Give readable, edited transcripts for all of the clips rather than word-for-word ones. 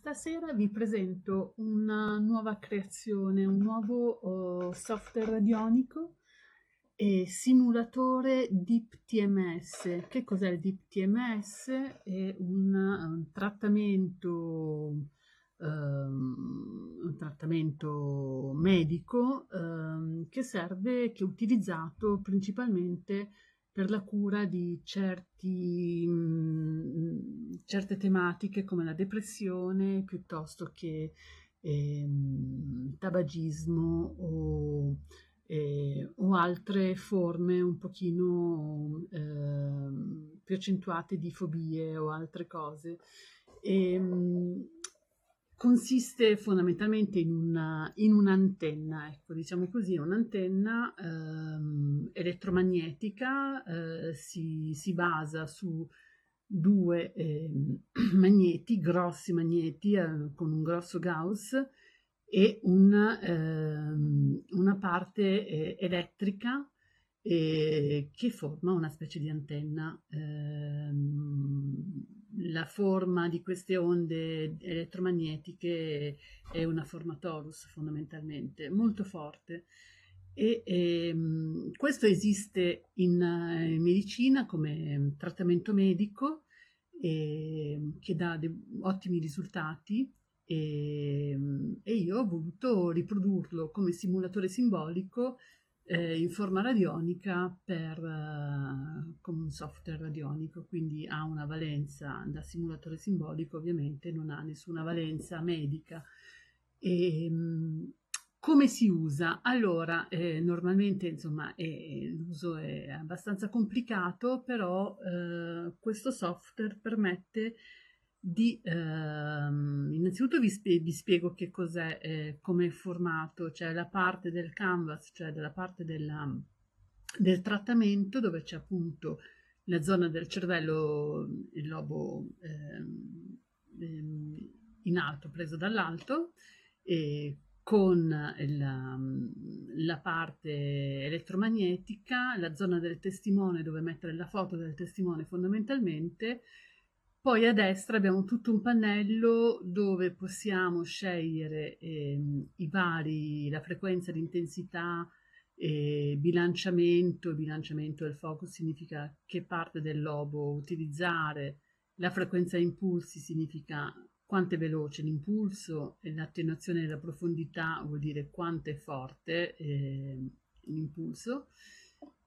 Stasera vi presento una nuova creazione, un nuovo software radionico e simulatore Deep TMS. Che cos'è il Deep TMS? È un trattamento medico che è utilizzato principalmente per la cura di certe tematiche come la depressione piuttosto che tabagismo o altre forme un pochino più accentuate di fobie o altre cose. E, consiste fondamentalmente in un'antenna, ecco, diciamo così, un'antenna elettromagnetica, si basa su due magneti, grossi magneti con un grosso Gauss e una parte elettrica che forma una specie di antenna. La forma di queste onde elettromagnetiche è una forma torus fondamentalmente, molto forte. Questo esiste in medicina come trattamento medico che dà ottimi risultati e io ho voluto riprodurlo come simulatore simbolico in forma radionica come un software radionico, quindi ha una valenza da simulatore simbolico, ovviamente non ha nessuna valenza medica. E, come si usa? Allora, normalmente insomma l'uso è abbastanza complicato, però questo software permette di innanzitutto vi spiego che cos'è, come è formato, cioè la parte del canvas, cioè della parte del trattamento dove c'è appunto la zona del cervello, il lobo in alto, preso dall'alto, e con la parte elettromagnetica, la zona del testimone dove mettere la foto del testimone fondamentalmente. Poi a destra abbiamo tutto un pannello dove possiamo scegliere la frequenza, l'intensità, bilanciamento. Bilanciamento del focus significa che parte del lobo utilizzare, la frequenza a impulsi significa quanto è veloce l'impulso e l'attenuazione della profondità vuol dire quanto è forte l'impulso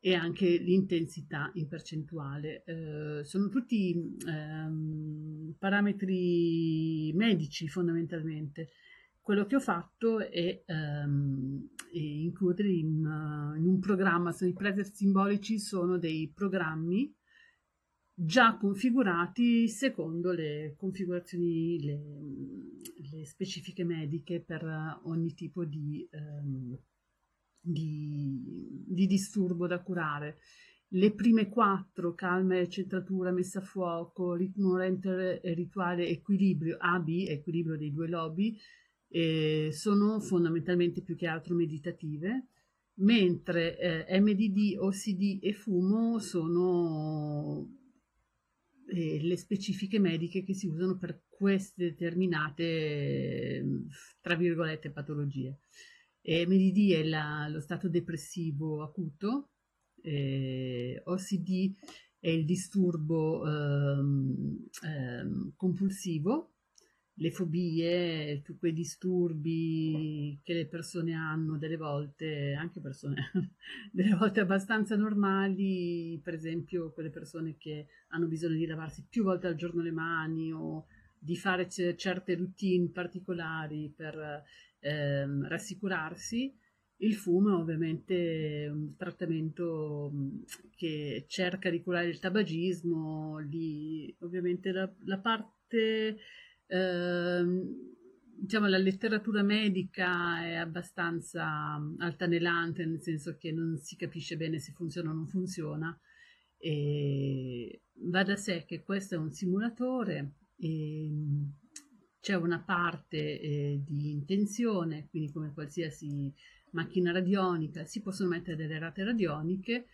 e anche l'intensità in percentuale. Sono tutti parametri medici fondamentalmente. Quello che ho fatto è includere in un programma, i preset simbolici sono dei programmi già configurati secondo le configurazioni, le specifiche mediche per ogni tipo di disturbo da curare. Le prime 4, calma e centratura, messa a fuoco, ritmo lento e rituale, equilibrio, AB, equilibrio dei due lobi, sono fondamentalmente più che altro meditative, mentre MDD, OCD e fumo sono le specifiche mediche che si usano per queste determinate, tra virgolette, patologie. MDD è lo stato depressivo acuto, OCD è il disturbo compulsivo, le fobie, tutti quei disturbi che le persone hanno delle volte, anche persone delle volte abbastanza normali, per esempio quelle persone che hanno bisogno di lavarsi più volte al giorno le mani o di fare certe routine particolari per rassicurarsi. Il fumo è ovviamente un trattamento che cerca di curare il tabagismo, ovviamente la parte, diciamo, la letteratura medica è abbastanza altalenante, nel senso che non si capisce bene se funziona o non funziona. E va da sé che questo è un simulatore e c'è una parte di intenzione, quindi come qualsiasi macchina radionica si possono mettere delle rate radioniche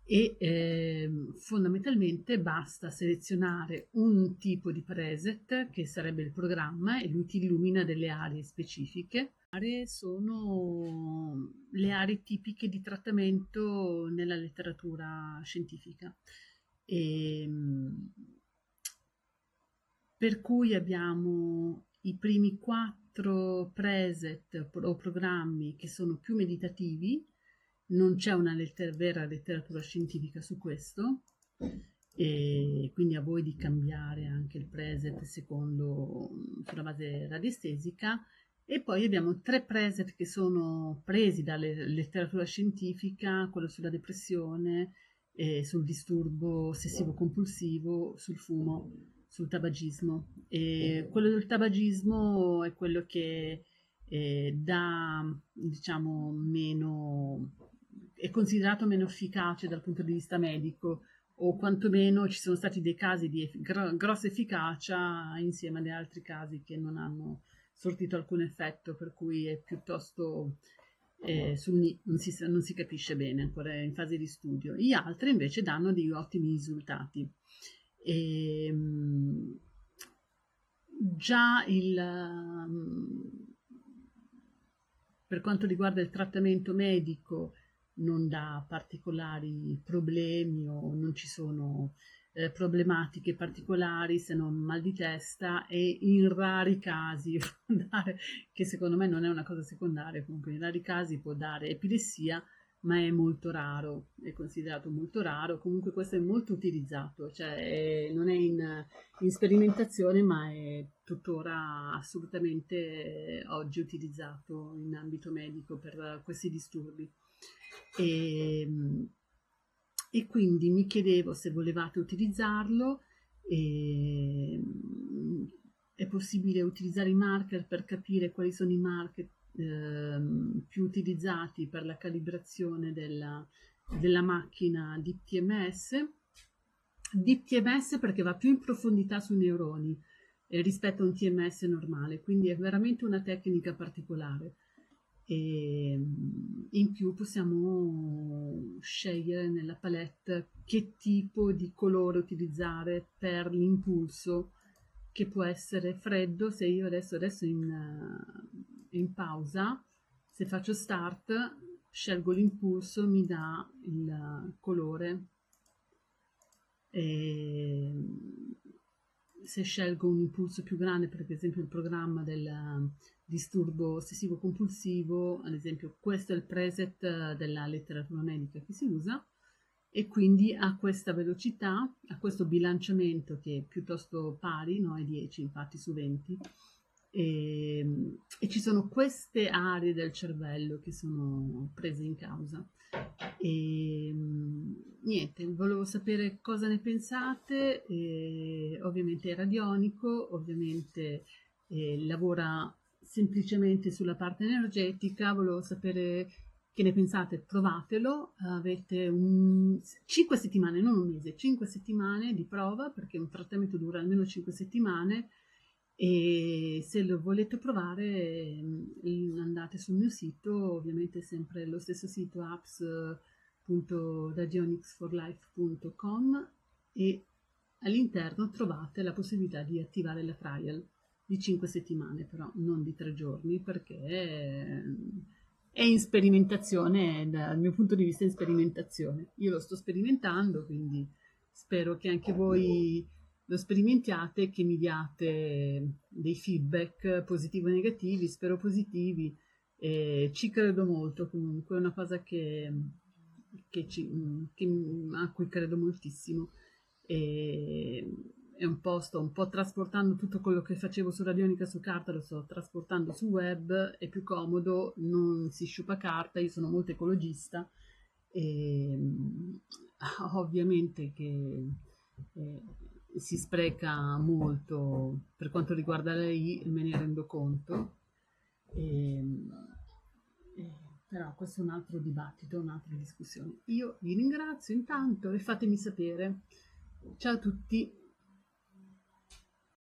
e fondamentalmente basta selezionare un tipo di preset che sarebbe il programma e lui ti illumina delle aree specifiche. Le aree sono le aree tipiche di trattamento nella letteratura scientifica. E, per cui abbiamo i primi 4 preset o programmi che sono più meditativi, non c'è una vera letteratura scientifica su questo, e quindi a voi di cambiare anche il preset sulla base radiestesica. E poi abbiamo 3 preset che sono presi dalla letteratura scientifica, quello sulla depressione, sul disturbo ossessivo compulsivo, sul fumo, sul tabagismo. E quello del tabagismo è quello che dà, diciamo, è considerato meno efficace dal punto di vista medico, o quantomeno ci sono stati dei casi di grossa efficacia insieme agli altri casi che non hanno sortito alcun effetto, per cui è piuttosto non si capisce bene, ancora è in fase di studio. Gli altri invece danno degli ottimi risultati. E, già per quanto riguarda il trattamento medico non dà particolari problemi o non ci sono problematiche particolari se non mal di testa, e in rari casi che secondo me non è una cosa secondaria, comunque in rari casi può dare epilessia, ma è molto raro, è considerato molto raro. Comunque questo è molto utilizzato, cioè non è in sperimentazione, ma è tuttora assolutamente oggi utilizzato in ambito medico per questi disturbi. E, e quindi mi chiedevo se volevate utilizzarlo. E, è possibile utilizzare i marker per capire quali sono i marker più utilizzati per la calibrazione della macchina DTMS. DTMS perché va più in profondità sui neuroni rispetto a un TMS normale, quindi è veramente una tecnica particolare. E in più possiamo scegliere nella palette che tipo di colore utilizzare per l'impulso, che può essere freddo. Se io adesso in pausa, se faccio start, scelgo l'impulso, mi dà il colore. E se scelgo un impulso più grande, per esempio il programma del disturbo ossessivo compulsivo, ad esempio questo è il preset della letteratura medica che si usa, e quindi ha questa velocità, ha questo bilanciamento che è piuttosto pari, no? È 10 infatti su 20, e ci sono queste aree del cervello che sono prese in causa. E niente, volevo sapere cosa ne pensate. Ovviamente è radionico, ovviamente lavora semplicemente sulla parte energetica. Volevo sapere che ne pensate, provatelo. Avete 5 settimane, non un mese, 5 settimane di prova, perché un trattamento dura almeno 5 settimane. E se lo volete provare andate sul mio sito, ovviamente sempre lo stesso sito, apps.radionicsforlife.com, e all'interno trovate la possibilità di attivare la trial di 5 settimane, però non di 3 giorni, perché è in sperimentazione, dal mio punto di vista è in sperimentazione. Io lo sto sperimentando, quindi spero che anche voi lo sperimentiate e che mi diate dei feedback positivi o negativi, spero positivi. Ci credo molto, comunque è una cosa a cui credo moltissimo. E sto un po' trasportando tutto quello che facevo su radionica su carta, lo sto trasportando su web, è più comodo, non si sciupa carta, io sono molto ecologista, e ovviamente che eh, si spreca molto per quanto riguarda lei, me ne rendo conto. E, però questo è un altro dibattito, un'altra discussione. Io vi ringrazio intanto e fatemi sapere. Ciao a tutti.